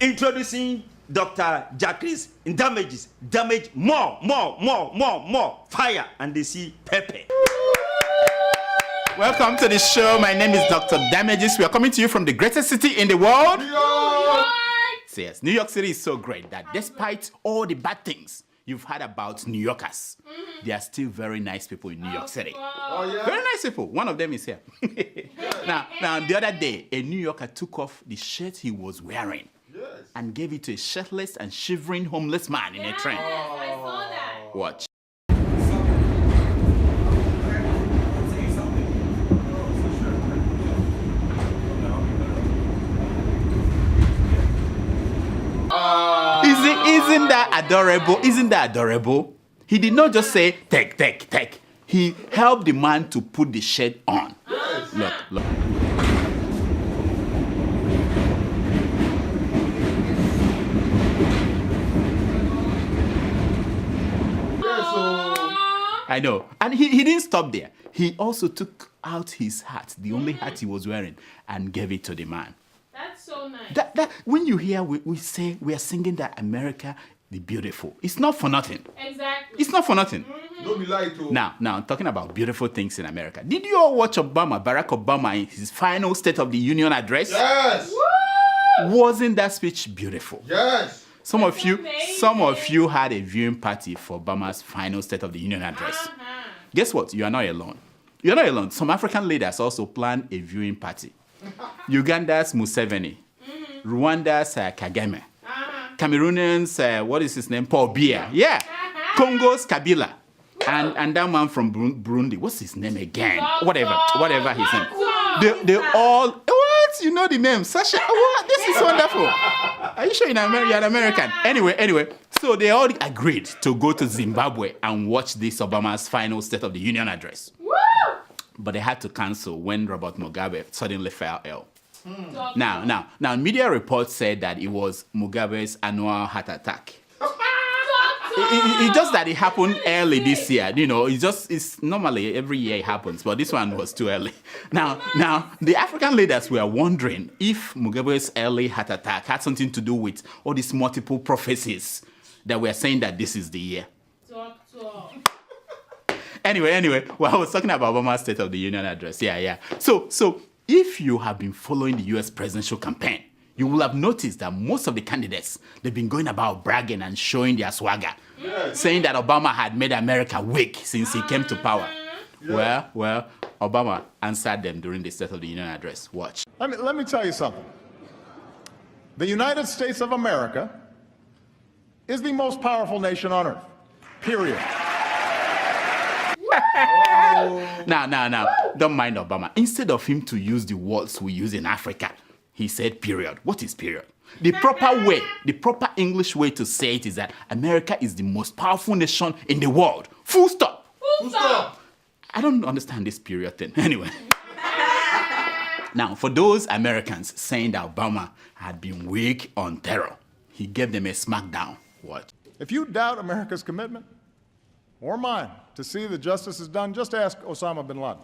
Introducing Dr. Jacques in damage, more, fire, and they see pepper. Welcome to the show. My name is Dr. Damages. We are coming to you from the greatest city in the world. New York! Yes, New York City is so great that despite all the bad things you've heard about New Yorkers, they are still very nice people in New York City. Oh, yeah? Very nice people. One of them is here. Now, the other day, a New Yorker took off the shirt he was wearing and gave it to a shirtless and shivering homeless man in a train. I saw that. Watch. Isn't that adorable? Isn't that adorable? He did not just say, take. He helped the man to put the shirt on. Look. I know. And he didn't stop there. He also took out his hat, the only hat he was wearing, and gave it to the man. That's so nice. That when you hear we say we are singing that America the beautiful, it's not for nothing. Exactly. It's not for nothing. Don't be lied to. Now, talking about beautiful things in America. Did you all watch Barack Obama in his final State of the Union address? Yes. Woo! Wasn't that speech beautiful? Yes. Some of amazing. you had a viewing party for Obama's final State of the Union address. Guess what? You are not alone. You're not alone. Some African leaders also planned a viewing party. Uganda's Museveni, Rwanda's Kagame, Cameroonians, what is his name? Paul Biya. Yeah. Congo's Kabila. And that man from Burundi, what's his name again? Whatever his name. They all, what? You know the name. Sasha, what? This is wonderful. Are you sure you're an American? Anyway, so they all agreed to go to Zimbabwe and watch this Obama's final State of the Union address. Woo! But they had to cancel when Robert Mugabe suddenly fell ill. Now, media reports said that it was Mugabe's annual heart attack. It's just that it happened early this year. You know, it's normally every year it happens, but this one was too early. Now, the African leaders were wondering if Mugabe's early heart attack had something to do with all these multiple prophecies that were saying that this is the year. Talk. Anyway, well, I was talking about Obama's State of the Union address. Yeah. So if you have been following the U.S. presidential campaign, you will have noticed that most of the candidates, they've been going about bragging and showing their swagger, saying that Obama had made America weak since he came to power. Well, Obama answered them during the State of the Union address. Watch. Let me tell you something. The United States of America is the most powerful nation on earth, period. Now, don't mind Obama. Instead of him to use the words we use in Africa, he said period. What is period? The proper English way to say it is that America is the most powerful nation in the world. Full stop. Full stop. I don't understand this period thing. Anyway. Now, for those Americans saying that Obama had been weak on terror, he gave them a smackdown. What? If you doubt America's commitment, or mine, to see that justice is done, just ask Osama bin Laden.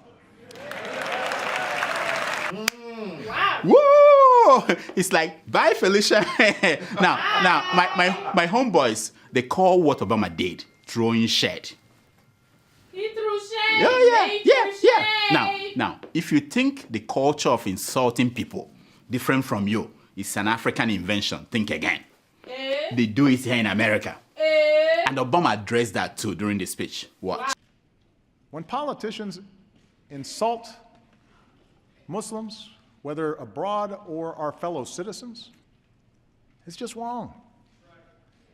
Wow. Woo! It's like, bye, Felicia. now, my homeboys, they call what Obama did throwing shade. He threw shade. Yeah. Now, if you think the culture of insulting people different from you is an African invention, think again. They do it here in America. And Obama addressed that too during the speech. Watch. When politicians insult Muslims, whether abroad or our fellow citizens, it's just wrong.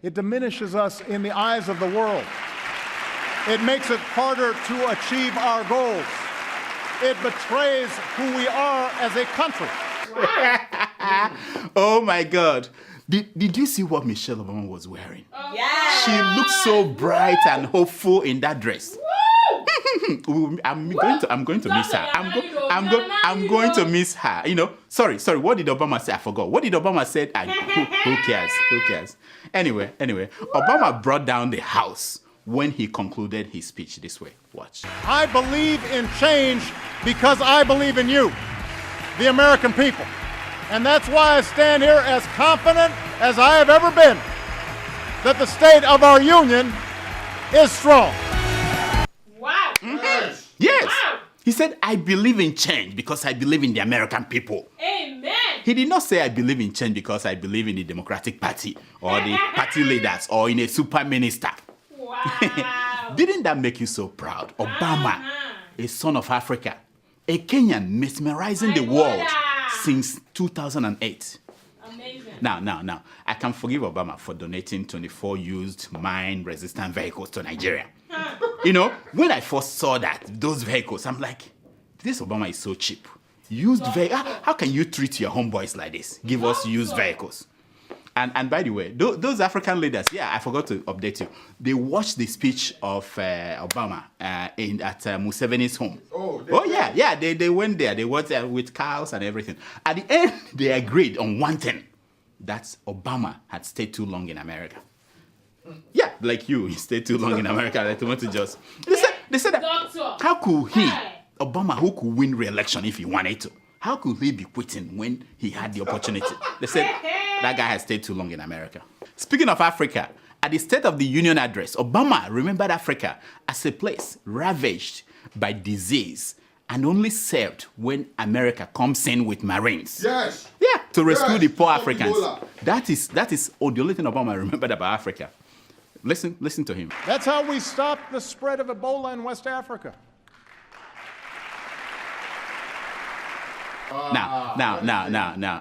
It diminishes us in the eyes of the world. It makes it harder to achieve our goals. It betrays who we are as a country. Oh my God. Did you see what Michelle Obama was wearing? Yeah. She looked so bright and hopeful in that dress. I'm going to miss her. I'm going to miss her. You know. Sorry. What did Obama say? I forgot. What did Obama say? Who cares? Anyway, Obama brought down the house when he concluded his speech this way. Watch. I believe in change because I believe in you, the American people. And that's why I stand here as confident as I have ever been that the state of our union is strong. Wow. Yes. Yes. Wow. He said, I believe in change because I believe in the American people. Amen. He did not say I believe in change because I believe in the Democratic Party or the party leaders or in a super minister. Wow. Didn't that make you so proud? Obama, a son of Africa, a Kenyan mesmerizing the world since 2008. Amazing. Now, I can forgive Obama for donating 24 used mine-resistant vehicles to Nigeria. You know, when I first saw those vehicles, I'm like, this Obama is so cheap. Used vehicles. How can you treat your homeboys like this? Give us used vehicles. And by the way, those African leaders, I forgot to update you. They watched the speech of Obama at Museveni's home. They went there. They went there with cows and everything. At the end, they agreed on one thing. That Obama had stayed too long in America. Yeah, like you, he stayed too long in America. They said that, how could he, Obama, who could win re-election if he wanted to, how could he be quitting when he had the opportunity? They said that guy has stayed too long in America. Speaking of Africa, at the State of the Union address, Obama remembered Africa as a place ravaged by disease and only saved when America comes in with Marines. Yes. Yeah, to rescue the poor Stop Africans. Ebola. That is the only thing Obama remembered about Africa. Listen to him. That's how we stopped the spread of Ebola in West Africa. Now,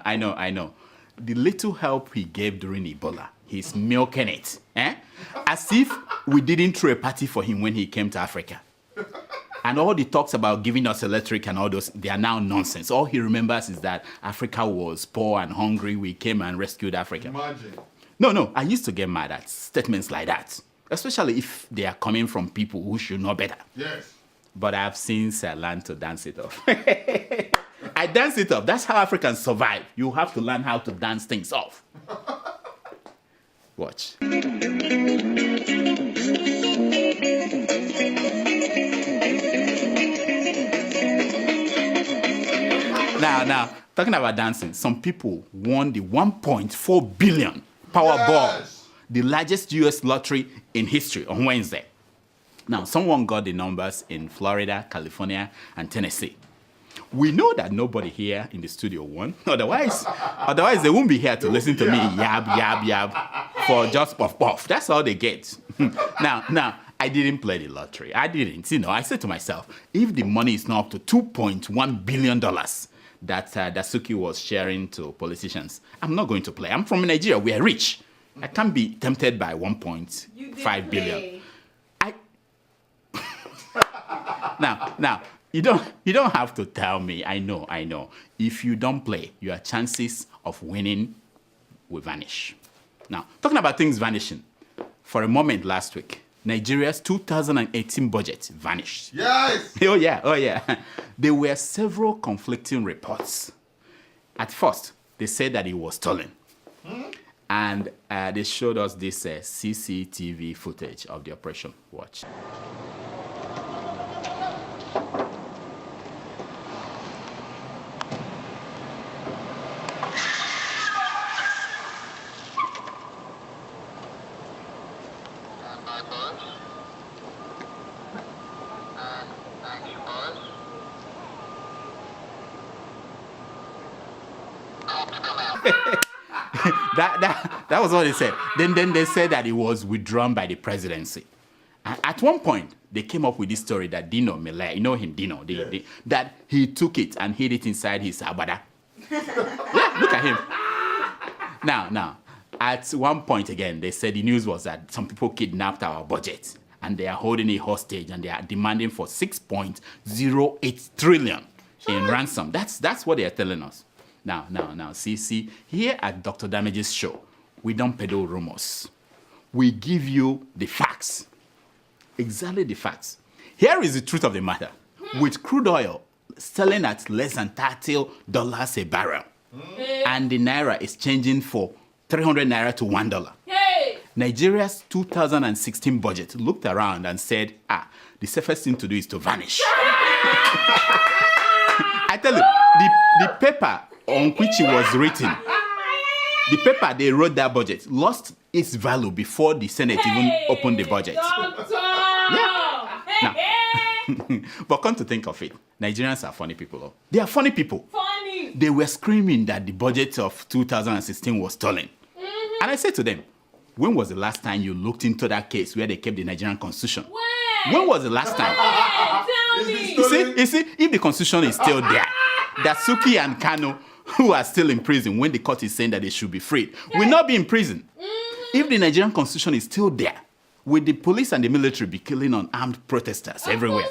I know. The little help he gave during Ebola, he's milking it. As if we didn't throw a party for him when he came to Africa. And all the talks about giving us electric and all those, they are now nonsense. All he remembers is that Africa was poor and hungry. We came and rescued Africa. Imagine. No, I used to get mad at statements like that, especially if they are coming from people who should know better. Yes. But I've since learned to dance it off. I dance it off. That's how Africans survive. You have to learn how to dance things off. Watch. Now, talking about dancing, some people won the 1.4 billion Powerball, the largest U.S. lottery in history, on Wednesday. Now, someone got the numbers in Florida, California, and Tennessee. We know that nobody here in the studio won. Otherwise they won't be here to listen to me yab for just puff. That's all they get. Now, I didn't play the lottery. I didn't. I said to myself, if the money is not up to $2.1 billion that Dasuki was sharing to politicians, I'm not going to play. I'm from Nigeria. We are rich. I can't be tempted by 1.5 billion. Now, you don't have to tell me. I know. If you don't play, your chances of winning will vanish. Now, talking about things vanishing, for a moment last week, Nigeria's 2018 budget vanished. Yes. Oh yeah. There were several conflicting reports. At first, they said that it was stolen. And they showed us this CCTV footage of the operation. Watch. That was what they said. Then they said that it was withdrawn by the presidency. And at one point, they came up with this story that Dino Mele, you know him, Dino, that he took it and hid it inside his abada. Yeah, look at him. Now, at one point again, they said the news was that some people kidnapped our budget and they are holding it hostage and they are demanding for 6.08 trillion in ransom. That's what they are telling us. Now, see, here at Dr. Damage's show, we don't peddle rumors. We give you the facts. Exactly the facts. Here is the truth of the matter. With crude oil selling at less than $30 a barrel, and the naira is changing for 300 naira to $1. Hey! Nigeria's 2016 budget looked around and said, the safest thing to do is to vanish. I tell you, the paper on which it was written, the paper they wrote that budget lost its value before the Senate even opened the budget. Doctor! Yeah. Now, but come to think of it, Nigerians are funny people. Oh. They are funny people. Funny! They were screaming that the budget of 2016 was stolen. And I said to them, when was the last time you looked into that case where they kept the Nigerian constitution? When was the last time? Tell me! You see, if the constitution is still there, Dasuki and Kano, who are still in prison when the court is saying that they should be freed, will not be in prison. If the Nigerian constitution is still there, will the police and the military be killing unarmed protesters everywhere?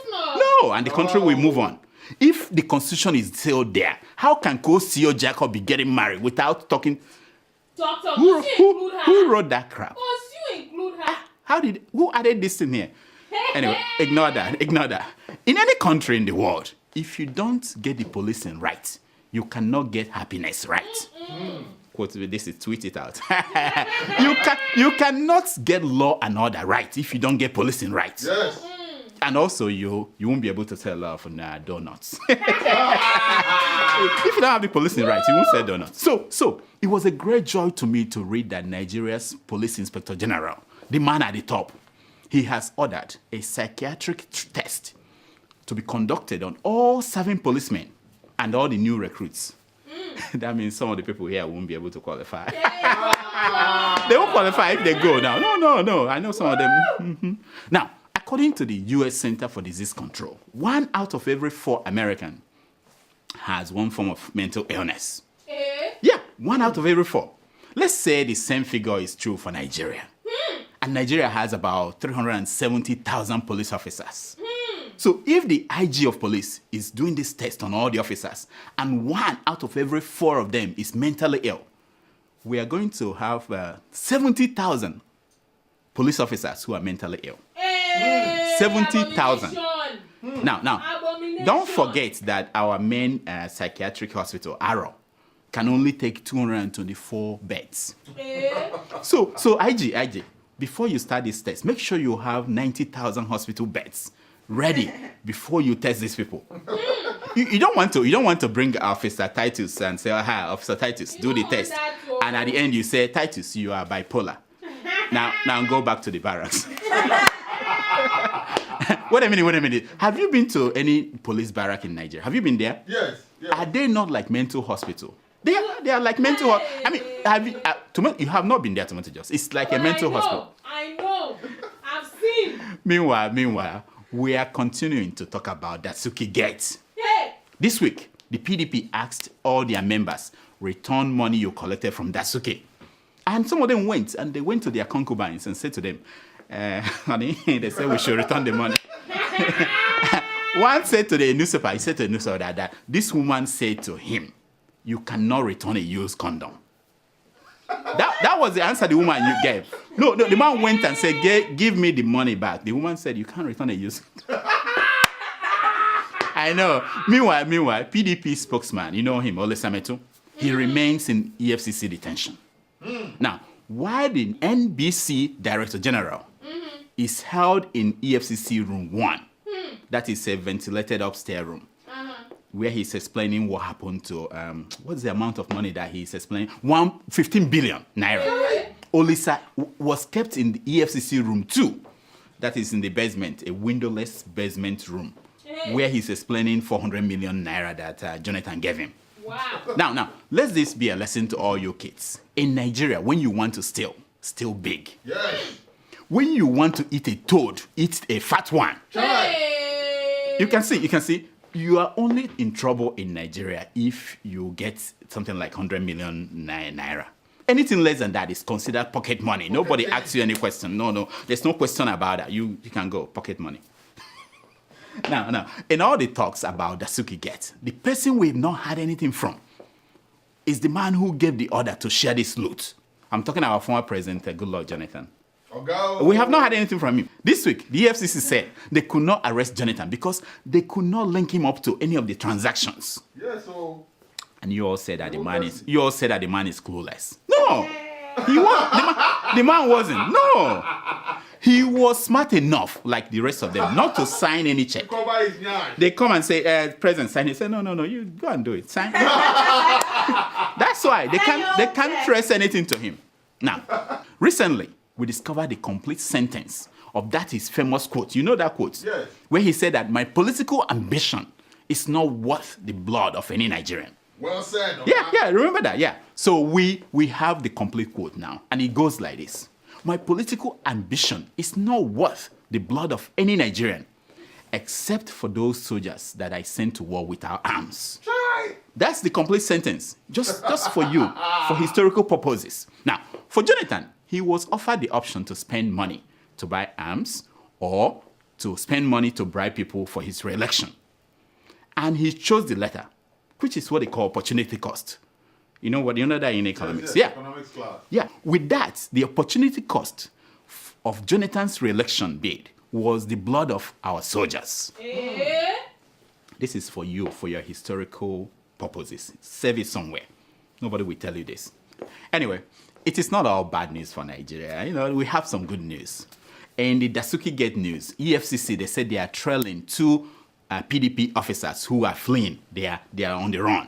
No, and the country will move on. If the constitution is still there, how can Co-CEO Jacob be getting married without talking? Doctor, must you include her? Who wrote that crap? Must you include her? Who added this in here? Anyway, ignore that. In any country in the world, if you don't get the policing right, you cannot get happiness right. Quote this is tweet it out. you cannot get law and order right if you don't get policing right. Yes. And also you won't be able to sell donuts. If you don't have the policing right, you won't sell donuts. So it was a great joy to me to read that Nigeria's Police Inspector General, the man at the top, he has ordered a psychiatric test to be conducted on all serving policemen and all the new recruits. That means some of the people here won't be able to qualify. They won't qualify if they go now. No. I know some of them. Now, according to the U.S. Center for Disease Control, 1 out of every 4 Americans has one form of mental illness. Yeah, 1 out of every 4. Let's say the same figure is true for Nigeria. And Nigeria has about 370,000 police officers. So if the IG of police is doing this test on all the officers, and 1 out of every 4 of them is mentally ill, we are going to have 70,000 police officers who are mentally ill. 70,000. Now, don't forget that our main psychiatric hospital, Arrow, can only take 224 beds. So IG, before you start this test, make sure you have 90,000 hospital beds ready before you test these people. You don't want to bring Officer Titus and say, Officer Titus, do the test. And at the end you say, Titus, you are bipolar. Now go back to the barracks. Wait a minute. Have you been to any police barrack in Nigeria? Have you been there? Yes. Are they not like mental hospital? They are like mental hospital. I mean, you have not been there, Tomato Juice. It's like a mental hospital. I know. I've seen. Meanwhile, we are continuing to talk about Dasuki Gate. Hey. This week, the PDP asked all their members, return money you collected from Dasuki. And some of them went to their concubines and said to them, honey, they said we should return the money. One said to the newspaper, that this woman said to him, you cannot return a used condom. That was the answer the woman you gave. No, the man went and said, give me the money back. The woman said, you can't return a used condom. I know. Meanwhile, PDP spokesman, you know him, Ole Sametu, he remains in EFCC detention. Now, while the NBC Director General is held in EFCC Room 1, that is a ventilated upstairs room, where he's explaining what happened to, what's the amount of money that he's explaining? 15 billion naira. Olisa was kept in the EFCC Room 2, that is in the basement, a windowless basement room, where he's explaining 400 million naira that Jonathan gave him. Wow. Now, let this be a lesson to all you kids. In Nigeria, when you want to steal big. Yes. When you want to eat a toad, eat a fat one. Hey. You can see, you are only in trouble in Nigeria if you get something like 100 million naira. Anything less than that is considered pocket money. Nobody asks you any question. No, there's no question about that. You can go, pocket money. Now, in all the talks about Dasuki Gate, the person we've not had anything from is the man who gave the order to share this loot. I'm talking about our former president, Goodluck Jonathan. We have not had anything from him. This week, the EFCC said they could not arrest Jonathan because they could not link him up to any of the transactions. Yes, so. And you all said that the man is clueless. No, the man wasn't. No, he was smart enough, like the rest of them, not to sign any check. Cover his yarn. They come and say, President, sign it. Say, no, you go and do it. Sign. why they can't trace anything to him. Now, recently, we discovered the complete sentence of that his famous quote. You know that quote? Yes. Where he said that my political ambition is not worth the blood of any Nigerian. Well said. Yeah, remember that, yeah. So we have the complete quote now, and it goes like this. My political ambition is not worth the blood of any Nigerian, except for those soldiers that I sent to war without arms. Try. That's the complete sentence, just for you, for historical purposes. Now, for Jonathan, he was offered the option to spend money to buy arms or to spend money to bribe people for his re-election. And he chose the latter, which is what they call opportunity cost. You know what? You know that in economics. Yes, Yeah. Economics class. Yeah. With that, the opportunity cost of Jonathan's re-election bid was the blood of our soldiers. Eh? This is for you, for your historical purposes. Save it somewhere. Nobody will tell you this. Anyway, it is not all bad news for Nigeria. You know, we have some good news. In the Dasuki Gate news, EFCC, they said they are trailing two PDP officers who are fleeing. They are on the run.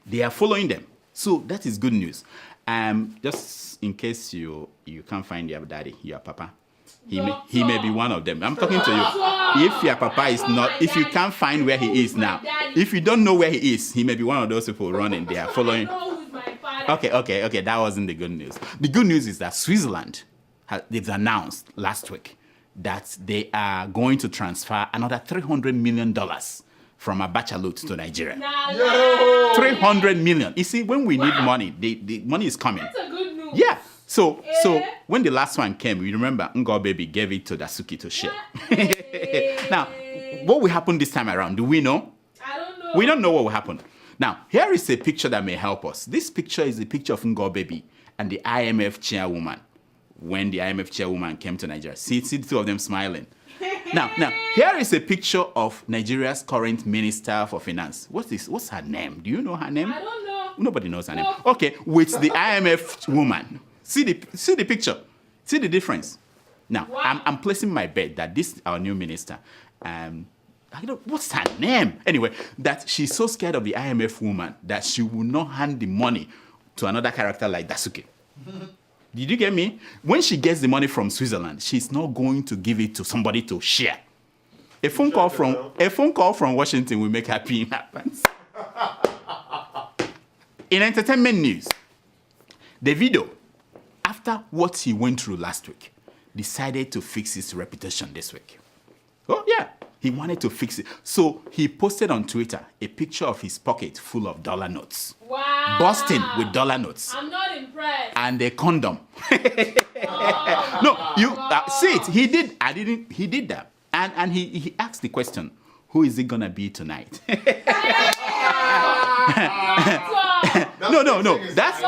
They are following them. So that is good news. Just in case you can't find your daddy, your papa, he may be one of them. I'm talking to you. If your papa is not, if you can't find where he is now, if you don't know where he is, he may be one of those people running. They are following. I know who's my father. Okay. That wasn't the good news. The good news is that Switzerland, they've announced last week that they are going to transfer another $300 million from Abacha loot to Nigeria. Nah, Yo! 300 million. You see, when we need money, the money is coming. That's a good news. Yeah. So when the last one came, you remember Ngo Baby gave it to Dasuki to share. Now, what will happen this time around? Do we know? I don't know. We don't know what will happen. Now, here is a picture that may help us. This picture is the picture of Ngo Baby and the IMF chairwoman when the IMF chairwoman came to Nigeria. See the two of them smiling. Now, here is a picture of Nigeria's current Minister for Finance. What's her name? Do you know her name? I don't know. Nobody knows her name. No. Okay, with the IMF woman. See the picture. See the difference. Now, Wow. I'm placing my bet that this our new minister. I don't know what's her name. Anyway, that she's so scared of the IMF woman that she will not hand the money to another character like Dasuki. Did you get me? When she gets the money from Switzerland, she's not going to give it to somebody to share. A phone call from Washington will make her pee happens. In entertainment news, Davido, after what he went through last week, decided to fix his reputation this week. Oh yeah, he wanted to fix it. So he posted on Twitter a picture of his pocket full of dollar notes. Wow. Bursting with dollar notes. I'm not impressed. And a condom. Oh, No, you see it. He did. He did that, and he asked the question, "Who is it gonna be tonight?" No.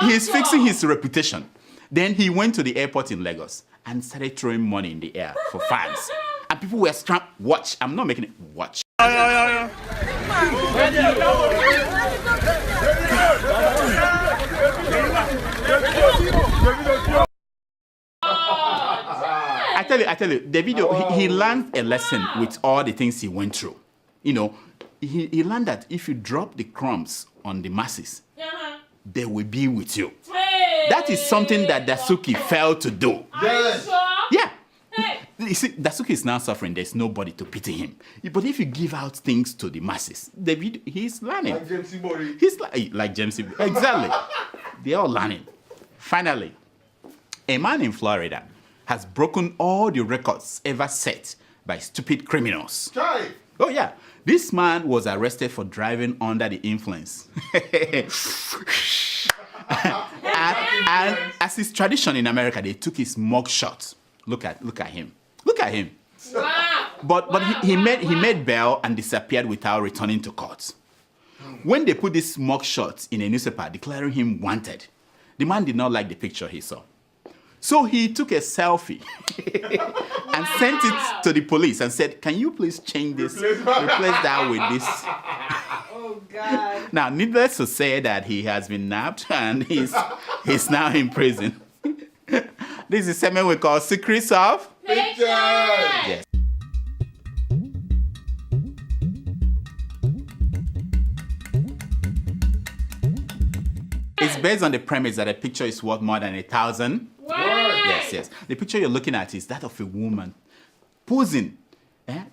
He's fixing his reputation. Then he went to the airport in Lagos and started throwing money in the air for fans, and people were watch. I'm not making it watch. I tell you, Davido, he learned a lesson with all the things he went through. You know, he learned that if you drop the crumbs on the masses, Uh-huh. they will be with you. Hey. That is something that Dasuki failed to do. Are you sure? Yeah. Hey. You see, Dasuki is now suffering. There's nobody to pity him. But if you give out things to the masses, David, he's learning. Like James Mori. He's like James. Exactly. They're all learning. Finally, a man in Florida has broken all the records ever set by stupid criminals. Try. Oh, yeah. This man was arrested for driving under the influence. and as is tradition in America, they took his mug shot. Look at him. Look at him. Wow. But he made bail and disappeared without returning to court. When they put this mug shot in a newspaper declaring him wanted, the man did not like the picture he saw. So he took a selfie and sent it to the police and said, "Can you please change this, replace that with this?" Oh, God. Now, needless to say that he has been nabbed and he's now in prison. This is a segment we call Secrets of. Pictures. Yes. It's based on the premise that a picture is worth more than 1,000. What? Yes. The picture you're looking at is that of a woman posing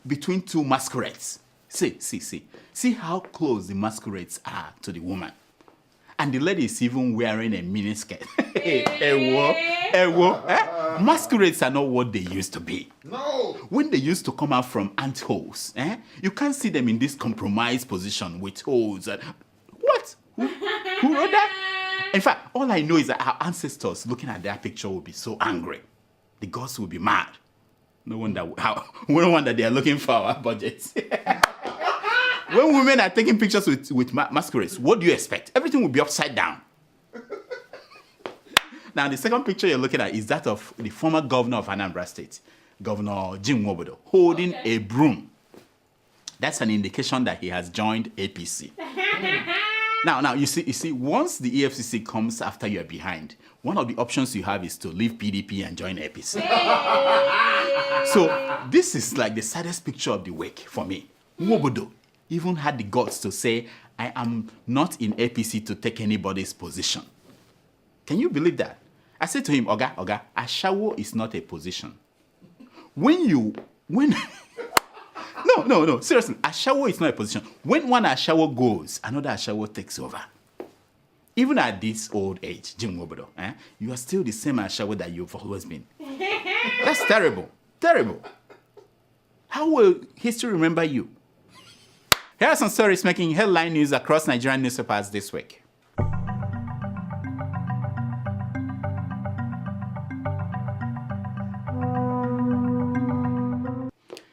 between two masquerades. See how close the masquerades are to the woman. And the lady is even wearing a miniskirt. Masquerades are not what they used to be. No. When they used to come out from ant holes, you can't see them in this compromised position with holes. What? Who wrote that? In fact, all I know is that our ancestors looking at that picture will be so angry. The gods will be mad. No wonder they are looking for our budgets. When women are taking pictures with masquerades, what do you expect? Everything will be upside down. Now, the second picture you're looking at is that of the former governor of Anambra State, Governor Jim Nwobodo, holding a broom. That's an indication that he has joined APC. Now, you see, once the EFCC comes after you're behind, one of the options you have is to leave PDP and join APC. So this is like the saddest picture of the week for me. Nwobodo even had the guts to say, I am not in APC to take anybody's position. Can you believe that? I said to him, Oga, Ashawo is not a position. No, seriously, Ashawo is not a position. When one Ashawo goes, another Ashawo takes over. Even at this old age, Jim Nwobodo, you are still the same Ashawo that you've always been. That's terrible. How will history remember you? Here are some stories making headline news across Nigerian newspapers this week.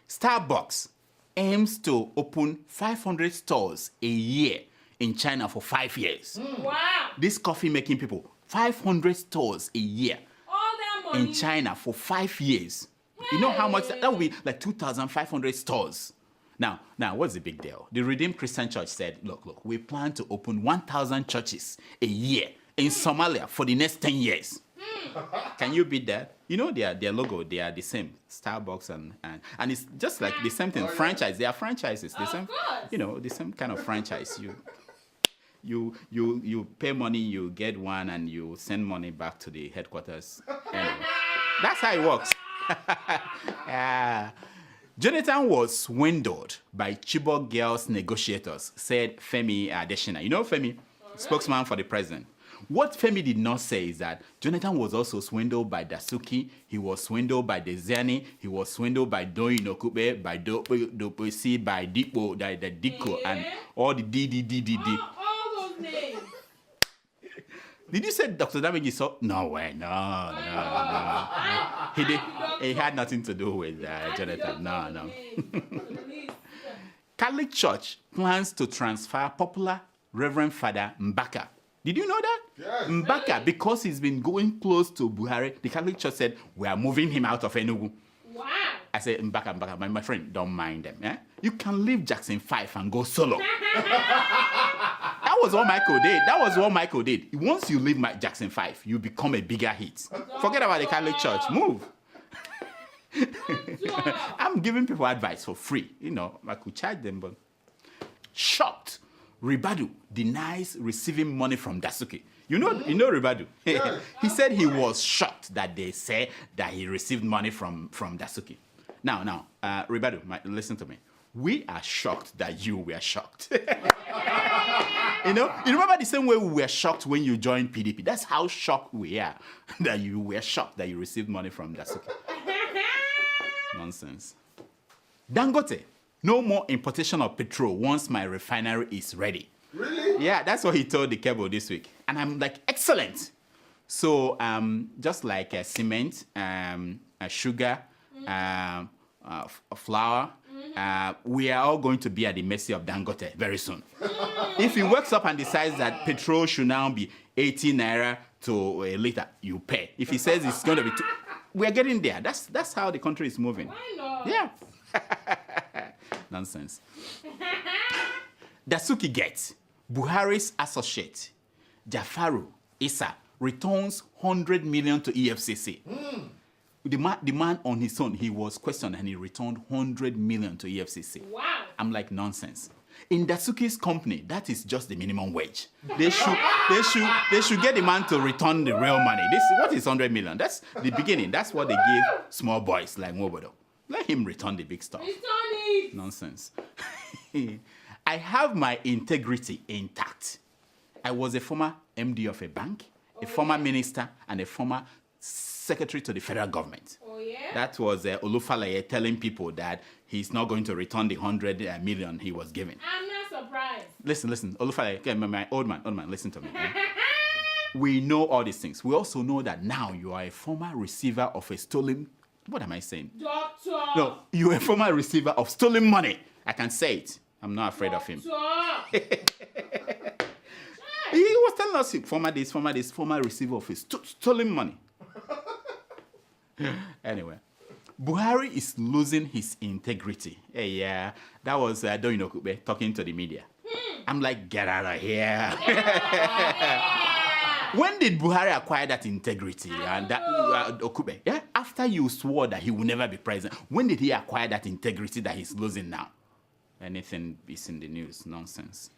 Starbucks aims to open 500 stores a year in China for 5 years. Wow. This coffee-making people, 500 stores a year All that money. in China for 5 years. You know how much that would be? Like 2,500 stores. Now, what's the big deal? The Redeemed Christian Church said, look, we plan to open 1,000 churches a year in Somalia for the next 10 years. Can you beat that? You know their logo, they are the same. Starbucks and it's just like the same thing. Franchise, they are franchises. The same, course. the same kind of franchise. You pay money, you get one, and you send money back to the headquarters. Anyway, that's how it works. Jonathan was swindled by Chibok girls negotiators, said Femi Adesina. You know Femi, spokesman for the president. What Femi did not say is that Jonathan was also swindled by Dasuki, he was swindled by Dezani, he was swindled by Doyin Okube, by Doposi, by Dipo, the Diko, and all the D. All those names. Did you say Dr. Damage saw? No way, no. He had nothing to do with Jonathan. No. Catholic Church plans to transfer popular Reverend Father Mbaka. Did you know that? Yes. Mbaka, because he's been going close to Buhari, the Catholic Church said, we are moving him out of Enugu. Wow. I said, Mbaka, my friend, don't mind them. You can leave Jackson 5 and go solo. That was what Michael did. Once you leave Jackson 5, you become a bigger hit. Forget about the Catholic Church. Move. I'm giving people advice for free. I could charge them, but shocked. Ribadu denies receiving money from Dasuki. You know Ribadu. Yes. He said he was shocked that they say that he received money from Dasuki. Now, Ribadu, listen to me. We are shocked that you were shocked. You remember the same way we were shocked when you joined PDP. That's how shocked we are that you were shocked that you received money from Dasuki. Nonsense. Dangote. No more importation of petrol once my refinery is ready. Really? Yeah, that's what he told the cable this week. And I'm like, excellent. So just like cement, sugar, flour, we are all going to be at the mercy of Dangote very soon. If he wakes up and decides that petrol should now be 80 naira to a liter, you pay. If he says it's going to be we're getting there. That's how the country is moving. Why not? Yeah. Nonsense. Dasuki gets Buhari's associate, Jafaru Issa, returns 100 million to EFCC. The man on his own, he was questioned and he returned 100 million to EFCC. Wow. I'm like, nonsense. In Dasuki's company, that is just the minimum wage. They should get the man to return the real money. What is 100 million? That's the beginning. That's what they give small boys like Mobodo. Let him return the big stuff. Return it. Nonsense. I have my integrity intact. I was a former MD of a bank, a former minister, and a former secretary to the federal government. Oh, yeah? That was Olufalaye telling people that he's not going to return the 100 million he was given. I'm not surprised. Listen, Olufalaye, okay, my old man, listen to me. We know all these things. We also know that now you are a former receiver of a stolen, what am I saying? Doctor. No, you're a former receiver of stolen money. I can say it. I'm not afraid of him. Doctor. He was telling us former receiver of his stolen money. Anyway, Buhari is losing his integrity. Hey, yeah, that was Doyin Okube talking to the media. I'm like, get out of here. When did Buhari acquire that integrity? And that Okube, yeah, after you swore that he will never be president, when did he acquire that integrity that he's losing now? Anything is in the news, nonsense.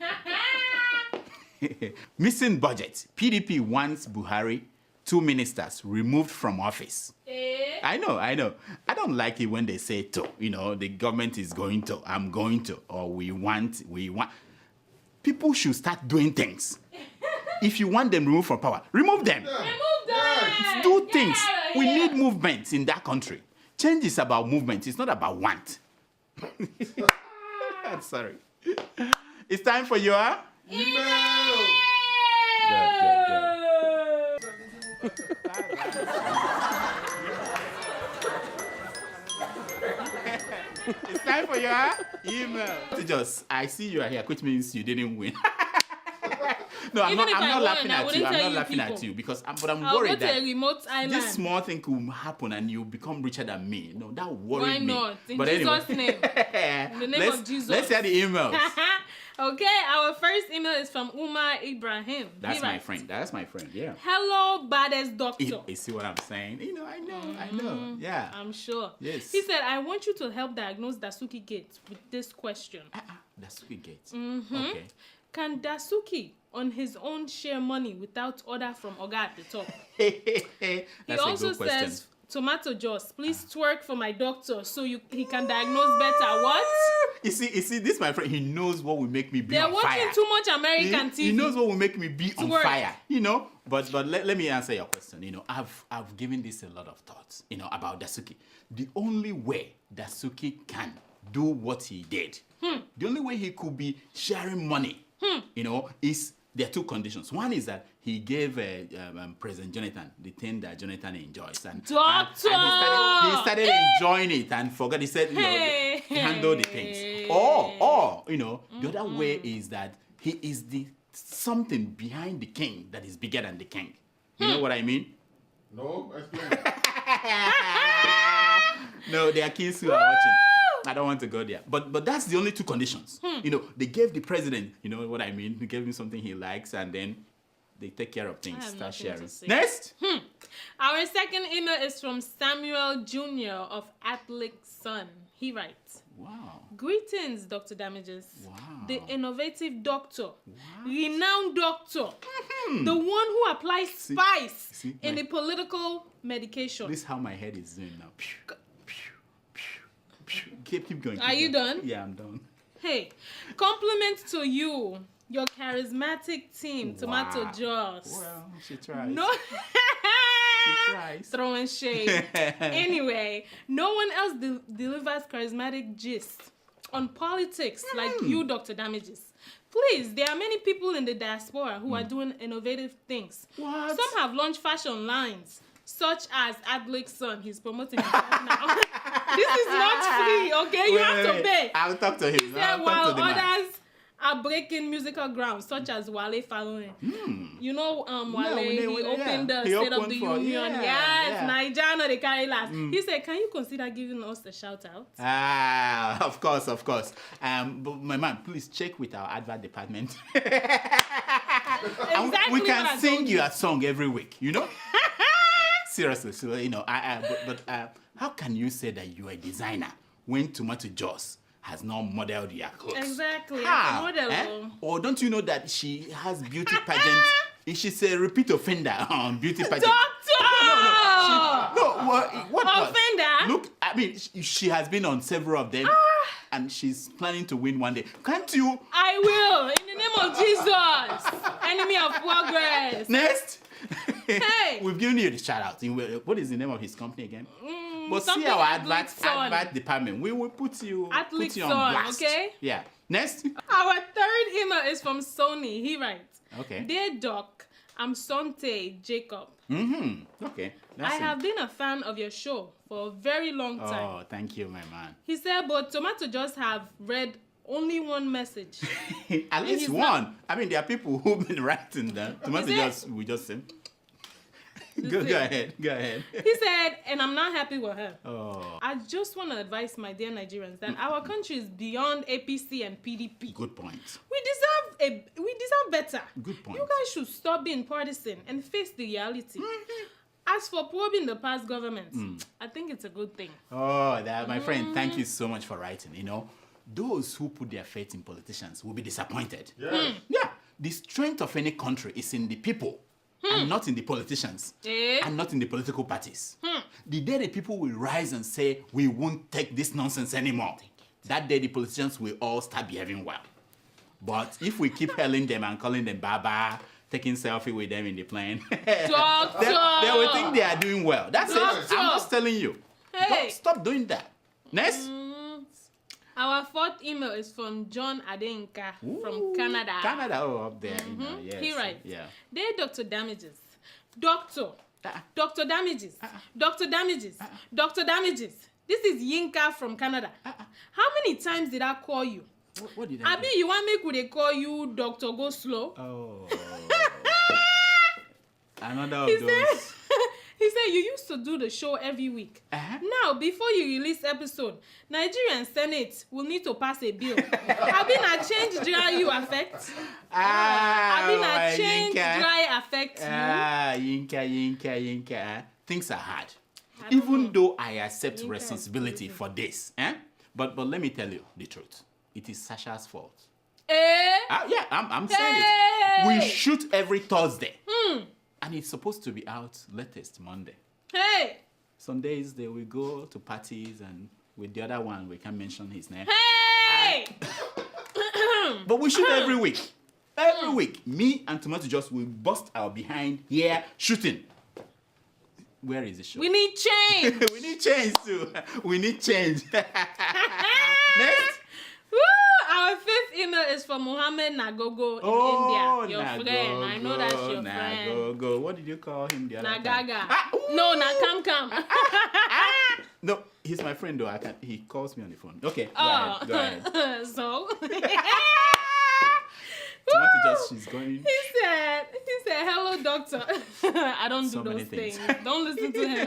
Missing budget. PDP wants Buhari, 2 ministers removed from office. I know. I don't like it when they say to. The government is going to, I'm going to, or we want. People should start doing things. If you want them removed from power, remove them. Remove them. Do things. Yeah, We yeah. need movement in that country. Change is about movement. It's not about want. I'm sorry. It's time for your... Email. It's time for your email. I see you are here, which means you didn't win. No, I'm Even if I not won, laughing I at you. wouldn't I'm tell not you laughing people. at you because I'm I'll worried go to that a remote island. this small thing could happen and you become richer than me. No, that worried Why me. not? In But Jesus' anyway. name. In the name of Jesus. Let's hear the emails. Okay, our first email is from Umar Ibrahim. That's He my writes, friend. That's my friend. Yeah. Hello, baddest doctor. You see what I'm saying? I know. Yeah. I'm sure. Yes. He said, I want you to help diagnose Dasuki Gates with this question. That's what Gate. Mm-hmm. Okay. Can Dasuki on his own share money without order from Oga at the top? That's He a also good question. says, Tomato Joss, please twerk for my doctor so he can diagnose better. What? You see, this my friend. He knows what will make me be They're on watching fire. too much American TV. He knows what will make me be on Twerk. fire. But let me answer your question. I've given this a lot of thoughts. About Dasuki. The only way Dasuki can do what he did, the only way he could be sharing money, is there are 2 conditions. One is that he gave President Jonathan the thing that Jonathan enjoys, and he started enjoying it and forgot. He said, handle the things. Or the other way is that he is the something behind the king that is bigger than the king. You know what I mean? No, explain. No, there are kids who are watching. I don't want to go there. But that's the only 2 conditions. They gave the president, you know what I mean? They gave him something he likes and then they take care of things, I have start nothing to sharing. say. Next! Our second email is from Samuel Jr. of Atlick's son. He writes, Wow. Greetings, Dr. Damages. Wow. The innovative doctor, renowned doctor, the one who applies spice see, in the political medication. This is how my head is doing now. Keep going. Are you done? Yeah, I'm done. Hey, compliment to you, your charismatic team, Tomato Wow. Jaws. Well, she tries. No. She tries. Throwing shade. Anyway, no one else delivers charismatic gist on politics like you, Dr. Damages. Please, there are many people in the diaspora who are doing innovative things. What? Some have launched fashion lines, such as Adlick's son. He's promoting himself now. This is not free, okay? You have to pay. I'll talk to him. He said, I'll while talk to the man. others are breaking musical ground, such as Wale Falone. You know, Wale, he opened the He State of opened the for- Union. yeah, Yes, Naija, they carry last. He said, can you consider giving us a shout out? Of course. But my man, please check with our advert department. Exactly We what can I sing told you a song every week, Seriously, so, how can you say that you are a designer when Tomato Jaws has not modeled their clothes. Exactly. How? Model. Or don't you know that she has beauty pageants? She's a repeat offender on beauty pageants. Doctor! No, what Offender? Look, I mean, she has been on several of them, and she's planning to win one day. Can't you? I will, in the name of Jesus. Enemy of progress. Next. Hey. We've given you the shout out. What is the name of his company again? But see something our Athlete advert department. We will put you Athlete on Son, blast. okay? Yeah. Next. Our third email is from Sony. He writes, Okay. Dear Doc, I'm Sante Jacob. Okay. I have been a fan of your show for a very long time. Oh, thank you, my man. He said, but Tomato just have read only one message. At least he's one. not- I mean, there are people who've been writing that. Tomato Is it? we just said. Is Go it? ahead. Go ahead. He said, and I'm not happy with her. Oh, I just want to advise my dear Nigerians that our country is beyond APC and PDP. good point. We deserve better. Good point. You guys should stop being partisan and face the reality. As for probing the past governments, I think it's a good thing. Oh, that my friend, thank you so much for writing. You know, those who put their faith in politicians will be disappointed. Yes. Yeah, the strength of any country is in the people and not in the politicians and not in the political parties. The day the people will rise and say, we won't take this nonsense anymore, that day the politicians will all start behaving well. But if we keep hailing them and calling them Baba, taking selfie with them in the plane, Doctor! they will think they are doing well. That's Doctor! it. I'm just telling you. Hey. Don't stop doing that. Next. Our fourth email is from John Adenka from Canada. Canada, up there. You know, yes. He writes, Yeah. Dear Dr. Damages, Doctor, Dr. Damages, Dr. Damages, Dr. Damages. This is Yinka from Canada. How many times did I call you? What did I Abi, you want me could they call you Dr. Go Slow? Oh. Another He of said, those. he said you used to do the show every week. Now, before you release episode, Nigerian Senate will need to pass a bill. Abi na change dry you affect? Abi na change dry affect you? Yinka. Things are hard. I don't Even know. though I accept Yinka is responsibility crazy. for this. But let me tell you the truth. It is Sasha's fault. Eh? Yeah, I'm saying it. Hey! We shoot every Thursday. And it's supposed to be out latest Monday. Hey! Some days they will go to parties, and with the other one, we can't mention his name. Hey! But we shoot every week. Every week. Me and Tomato just will bust our behind here shooting. Where is the show? We need change. We need change too. We need change. Next. Woo! Our fifth email is from Muhammad Nagogo in India. Your friend. I know that's your friend. Nagogo. What did you call him the other time? Nagaga. Ooh. No, Nakam. No, he's my friend though. He calls me on the phone. Okay, Oh. go ahead. So? Tomato just, she's going. He said, hello, doctor. I don't So do many those things. things. Don't listen to him.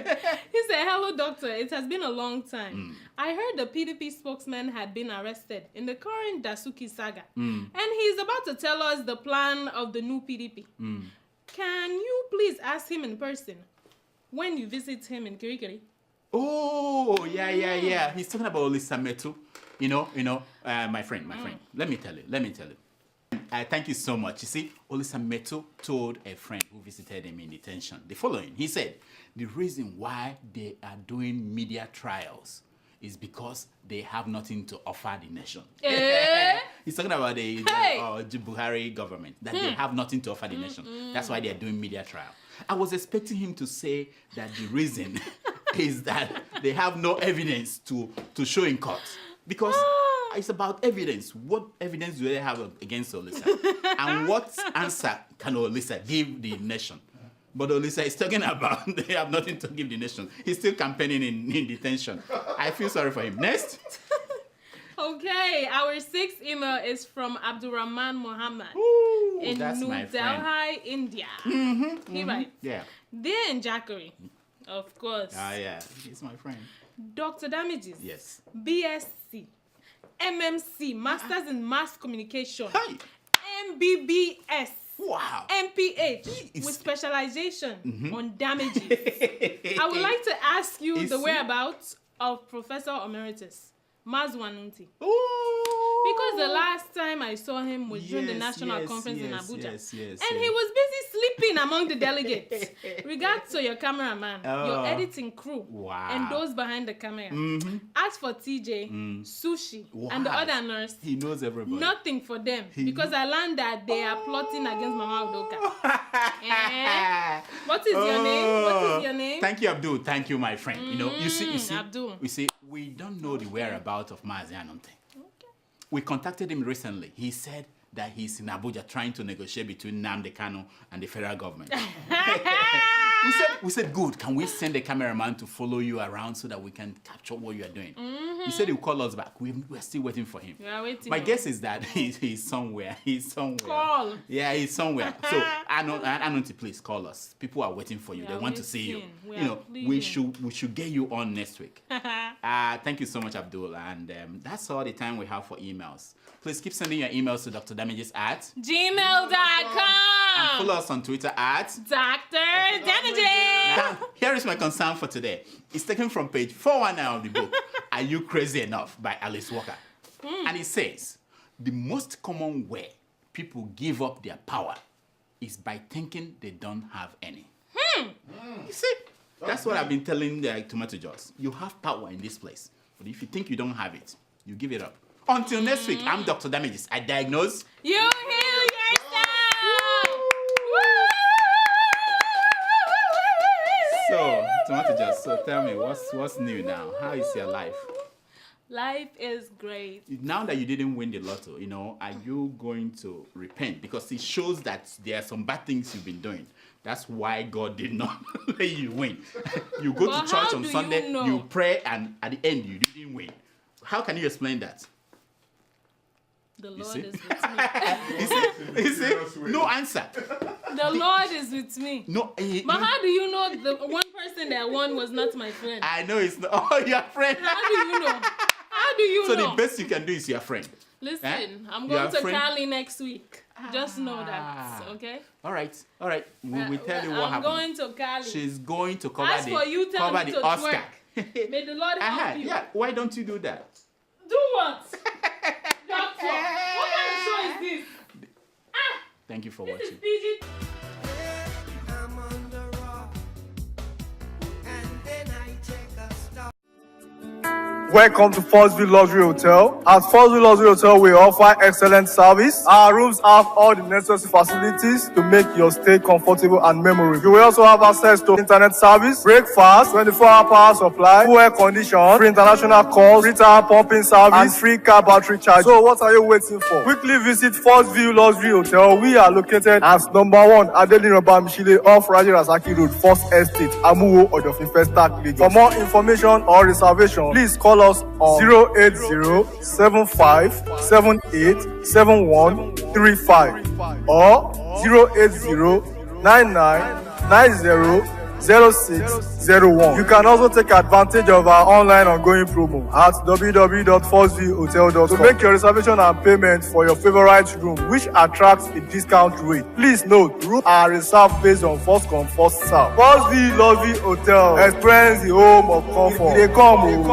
He said, hello, doctor. It has been a long time. I heard the PDP spokesman had been arrested in the current Dasuki saga. And he's about to tell us the plan of the new PDP. Can you please ask him in person when you visit him in Kirikiri? Oh, yeah. He's talking about Olisa Metu. You know, my friend. Let me tell you. Thank you so much. You see, Olisa Metu told a friend who visited him in detention the following. He said, the reason why they are doing media trials is because they have nothing to offer the nation. Eh? He's talking about the Hey! Buhari government, that they have nothing to offer the nation. That's why they are doing media trial. I was expecting him to say that the reason is that they have no evidence to show in court. Because it's about evidence. What evidence do they have against Olisa? And what answer can Olisa give the nation? But Olisa is talking about they have nothing to give the nation. He's still campaigning in detention. I feel sorry for him. Next. Okay, our sixth email is from Abdurrahman Muhammad Ooh, in that's New my friend. Delhi, India. He writes, Yeah. Dear Njakari, of course, Yeah. He's my friend. Dr. Damages, Yes. BSc, MMC, Masters in Mass Communication, Hey. MBBS, Wow. MPH, Jeez. with specialization on damages. I would like to ask you Is the he- whereabouts of Professor Emeritus. Mazwanunti. Ooh. Because the last time I saw him was during the national conference in Abuja. And he was busy sleeping among the delegates. Regards to your cameraman, your editing crew, and those behind the camera. As for TJ, Sushi, and the other nurse, he knows everybody. Nothing for them. Because I learned that they are plotting against Mama Udoka. What is your name? What is your name? Thank you, Abdul. Thank you, my friend. You know, you see, Abdul. We don't know the whereabouts of Mazi Anonte. We contacted him recently. He said that he's in Abuja trying to negotiate between Nnamdi Kanu and the federal government. we said, good. Can we send a cameraman to follow you around so that we can capture what you are doing? He said he'll call us back. We're still waiting for him. We are waiting. My guess is that he's somewhere. He's somewhere. Call. Yeah, he's somewhere. So, Anonti, please call us. People are waiting for you. They want to see you. We should get you on next week. Thank you so much, Abdul. And that's all the time we have for emails. Please keep sending your emails to drdamages@gmail.com. And follow us on Twitter @DrDamages. Now, here is my concern for today. It's taken from page 419 of the book, Are You Crazy Enough? By Alice Walker. And it says, the most common way people give up their power is by thinking they don't have any. You see, that's what I've been telling the Tomato Jaws. You have power in this place. But if you think you don't have it, you give it up. Until next week, I'm Dr. Damages. I diagnose. You heal yourself! So, Tomato Jaws, so tell me, what's new now? How is your life? Life is great. Now that you didn't win the lotto, are you going to repent? Because it shows that there are some bad things you've been doing. That's why God did not let you win. You go to church on Sunday, you pray, and at the end, you didn't win. How can you explain that? The Lord is with me. You see? No answer. The Lord is with me. No. But how do you know the one person that won was not my friend? I know it's not. Oh, your friend. How do you know? How do you know? So the best you can do is your friend. Listen, I'm going to Cali next week. Just know that, okay? All right. We tell you what happened. I'm going to Cali. She's going to cover As for you, tell me to Oscar. May the Lord help you. Yeah. Why don't you do that? Do what? Doctor, what kind of show is this? Thank you for This watching. is PG. Welcome to Forstview Luxury Hotel. At Forstview Luxury Hotel, we offer excellent service. Our rooms have all the necessary facilities to make your stay comfortable and memorable. You will also have access to internet service, breakfast, 24-hour power supply, full air condition, free international calls, free tire pumping service, and free car battery charge. So what are you waiting for? Quickly visit Forstview Luxury Hotel. We are located at #1 Adeola Mishile off Raji Rasaki Road, First Estate, Amuwo, Odofin Festac, Lagos. For more information or reservation, please call us on 080-7578-7135 or 080-9990-0601. You can also take advantage of our online ongoing promo at www.forceviewhotel.com to make your reservation and payment for your favorite room, which attracts a discount rate. Please note, rooms are reserved based on first come, first serve. Forstview Luxury Hotel. Experience the home of comfort. They come.